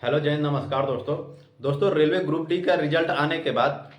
Hello जय हिंद, नमस्कार दोस्तों। रेलवे ग्रुप डी का रिजल्ट आने के बाद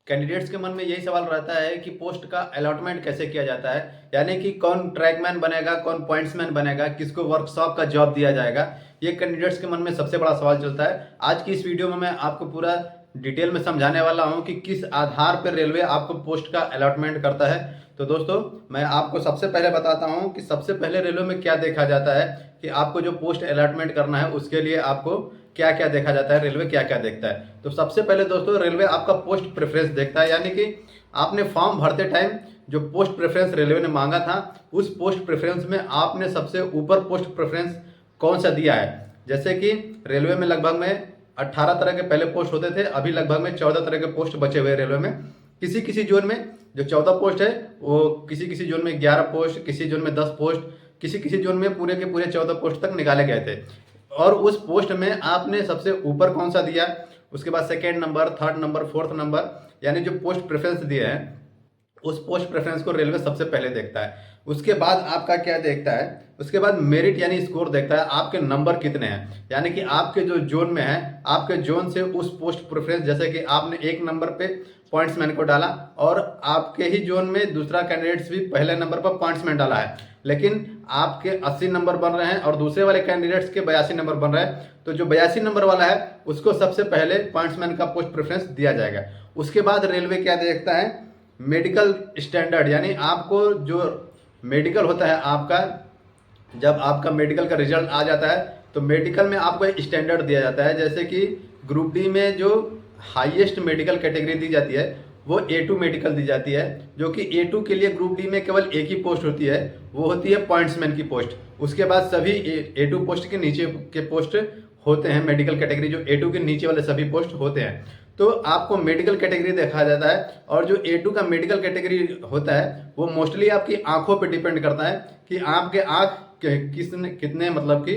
कैंडिडेट्स के मन में यही सवाल रहता है कि पोस्ट का अलॉटमेंट कैसे किया जाता है, यानी कि कौन ट्रैकमैन बनेगा, कौन पॉइंट्समैन बनेगा, किसको वर्कशॉप का जॉब दिया जाएगा। ये कैंडिडेट्स के मन में सबसे बड़ा सवाल चलता है। आज की इस वीडियो में मैं आपको पूरा डिटेल में समझाने वाला हूँ कि किस आधार पर रेलवे आपको पोस्ट का अलॉटमेंट करता है। तो दोस्तों, मैं आपको सबसे पहले बताता हूँ कि सबसे पहले रेलवे में क्या देखा जाता है कि आपको जो पोस्ट अलॉटमेंट करना है उसके लिए आपको क्या क्या देखा जाता है, रेलवे क्या क्या देखता है। तो सबसे पहले दोस्तों, रेलवे आपका पोस्ट प्रेफरेंस देखता है, यानी कि आपने फॉर्म भरते टाइम जो पोस्ट प्रेफरेंस रेलवे ने मांगा था उस पोस्ट प्रेफरेंस में आपने सबसे ऊपर पोस्ट प्रेफरेंस कौन सा दिया है। जैसे कि रेलवे में लगभग में 18 तरह के पहले पोस्ट होते थे, अभी लगभग में 14 तरह के पोस्ट बचे हुए रेलवे में। किसी किसी जोन में जो 14 पोस्ट है वो किसी किसी जोन में 11 पोस्ट, किसी जोन में 10 पोस्ट, किसी किसी जोन में पूरे के पूरे 14 पोस्ट तक निकाले गए थे। और उस पोस्ट में आपने सबसे ऊपर कौन सा दिया, उसके बाद second number, third number, fourth number, यानी जो पोस्ट प्रेफरेंस दिए हैं उस पोस्ट प्रेफरेंस को रेलवे सबसे पहले देखता है। उसके बाद आपका क्या देखता है, उसके बाद मेरिट यानी स्कोर देखता है, आपके नंबर कितने हैं, यानी कि आपके जो जोन में है आपके जोन से उस पोस्ट प्रेफरेंस, जैसे कि आपने 1 नंबर पे पॉइंट्समैन को डाला और आपके ही जोन में दूसरा कैंडिडेट्स भी पहले नंबर पर पॉइंट्समैन डाला है, लेकिन आपके 80 नंबर बन रहे हैं और दूसरे वाले कैंडिडेट्स के 82 नंबर बन रहे हैं। तो जो 82 नंबर वाला है उसको सबसे पहले पॉइंट्समैन का पोस्ट प्रेफरेंस दिया जाएगा। उसके बाद रेलवे क्या देखता है, मेडिकल स्टैंडर्ड, यानी आपको जो मेडिकल होता है आपका, जब आपका मेडिकल का रिजल्ट आ जाता है तो मेडिकल में आपको एक स्टैंडर्ड दिया जाता है। जैसे कि ग्रुप डी में जो हाईएस्ट मेडिकल कैटेगरी दी जाती है वो A2 मेडिकल दी जाती है, जो कि A2 के लिए ग्रुप डी में केवल एक ही पोस्ट होती है, वो होती है पॉइंट्समैन की पोस्ट। उसके बाद सभी A2 पोस्ट के नीचे के पोस्ट होते हैं मेडिकल कैटेगरी, जो A2 के नीचे वाले सभी पोस्ट होते हैं। तो आपको मेडिकल कैटेगरी देखा जाता है, और जो A2 का मेडिकल कैटेगरी होता है वो मोस्टली आपकी आंखों पे डिपेंड करता है कि आपके आंख कितने मतलब कि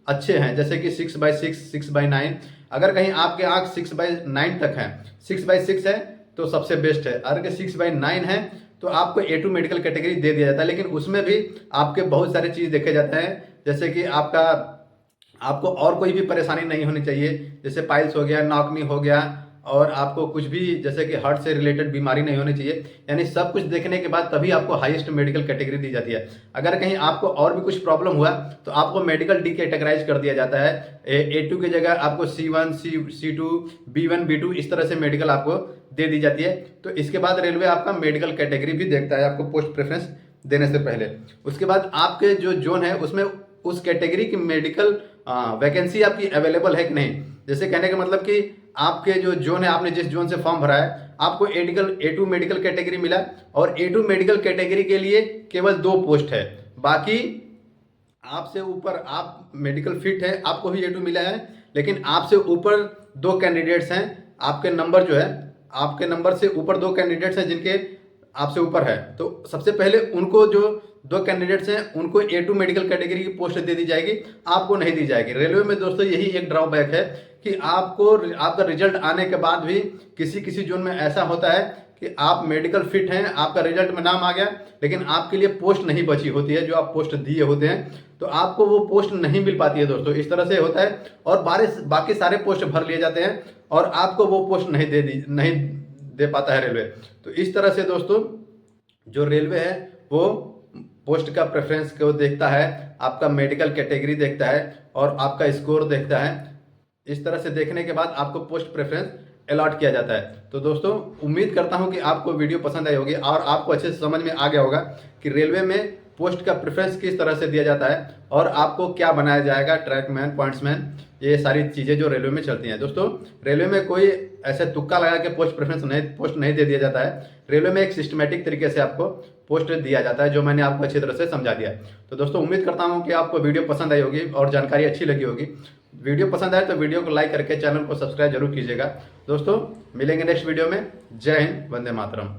अच्छे हैं। जैसे कि 6/6, 6/9, अगर कहीं आपके आंख 6/9 तक है, 6/6 है तो सबसे बेस्ट है। अगर 6/9 है तो आपको A2 मेडिकल कैटेगरी दे दिया जाता है, लेकिन उसमें भी आपके बहुत सारे चीज़ देखे जाते हैं। जैसे कि आपको और कोई भी परेशानी नहीं होनी चाहिए, जैसे पाइल्स हो गया, नॉकनी हो गया, और आपको कुछ भी जैसे कि हार्ट से रिलेटेड बीमारी नहीं होनी चाहिए, यानी सब कुछ देखने के बाद तभी आपको हाईएस्ट मेडिकल कैटेगरी दी जाती है। अगर कहीं आपको और भी कुछ प्रॉब्लम हुआ तो आपको मेडिकल डी कैटेगराइज कर दिया जाता है। A2 की जगह आपको C1, C2, B1, B2 इस तरह से मेडिकल आपको दे दी जाती है। तो इसके बाद रेलवे आपका मेडिकल कैटेगरी भी देखता है आपको पोस्ट प्रेफरेंस देने से पहले। उसके बाद आपके जो जोन है उसमें उस कैटेगरी की मेडिकल वैकेंसी आपकी अवेलेबल है कि नहीं। जैसे कहने का मतलब कि आपके जो जोन है, आपने जिस जोन से फॉर्म भरा है, आपको A2 मेडिकल कैटेगरी मिला और A2 मेडिकल कैटेगरी के लिए केवल 2 पोस्ट है। बाकी आपसे ऊपर आप मेडिकल फिट है, आपको भी A2 मिला है, लेकिन आपसे ऊपर 2 कैंडिडेट्स हैं। आपके नंबर जो है, आपके नंबर से ऊपर 2 कैंडिडेट्स हैं जिनके आपसे ऊपर है, तो सबसे पहले उनको, जो 2 कैंडिडेट्स हैं, उनको A2 मेडिकल कैटेगरी की पोस्ट दे दी जाएगी, आपको नहीं दी जाएगी। रेलवे में दोस्तों यही एक ड्रॉबैक है कि आपका रिजल्ट आने के बाद भी किसी किसी जोन में ऐसा होता है कि आप मेडिकल फिट हैं, आपका रिजल्ट में नाम आ गया, लेकिन आपके लिए पोस्ट नहीं बची होती है, जो आप पोस्ट दिए होते हैं, तो आपको वो पोस्ट नहीं मिल पाती है दोस्तों। इस तरह से होता है, और बाकी सारे पोस्ट भर लिए जाते हैं और आपको वो पोस्ट नहीं दे पाता है रेलवे। तो इस तरह से दोस्तों जो रेलवे है वो पोस्ट का प्रेफरेंस को देखता है, आपका मेडिकल कैटेगरी देखता है और आपका स्कोर देखता है। इस तरह से देखने के बाद आपको पोस्ट प्रेफरेंस अलॉट किया जाता है। तो दोस्तों, उम्मीद करता हूं कि आपको वीडियो पसंद आई होगी और आपको अच्छे से समझ में आ गया होगा कि रेलवे में पोस्ट का प्रेफरेंस किस तरह से दिया जाता है और आपको क्या बनाया जाएगा, ट्रैकमैन, पॉइंट्समैन, ये सारी चीज़ें जो रेलवे में चलती हैं। दोस्तों, रेलवे में कोई ऐसे तुक्का लगा के पोस्ट नहीं दे दिया जाता है। रेलवे में एक सिस्टमेटिक तरीके से आपको पोस्ट दिया जाता है, जो मैंने आपको अच्छी तरह से समझा दिया। तो दोस्तों, उम्मीद करता हूँ कि आपको वीडियो पसंद आई होगी और जानकारी अच्छी लगी होगी। वीडियो पसंद आए तो वीडियो को लाइक करके चैनल को सब्सक्राइब जरूर कीजिएगा। दोस्तों, मिलेंगे नेक्स्ट वीडियो में। जय हिंद, वंदे मातरम।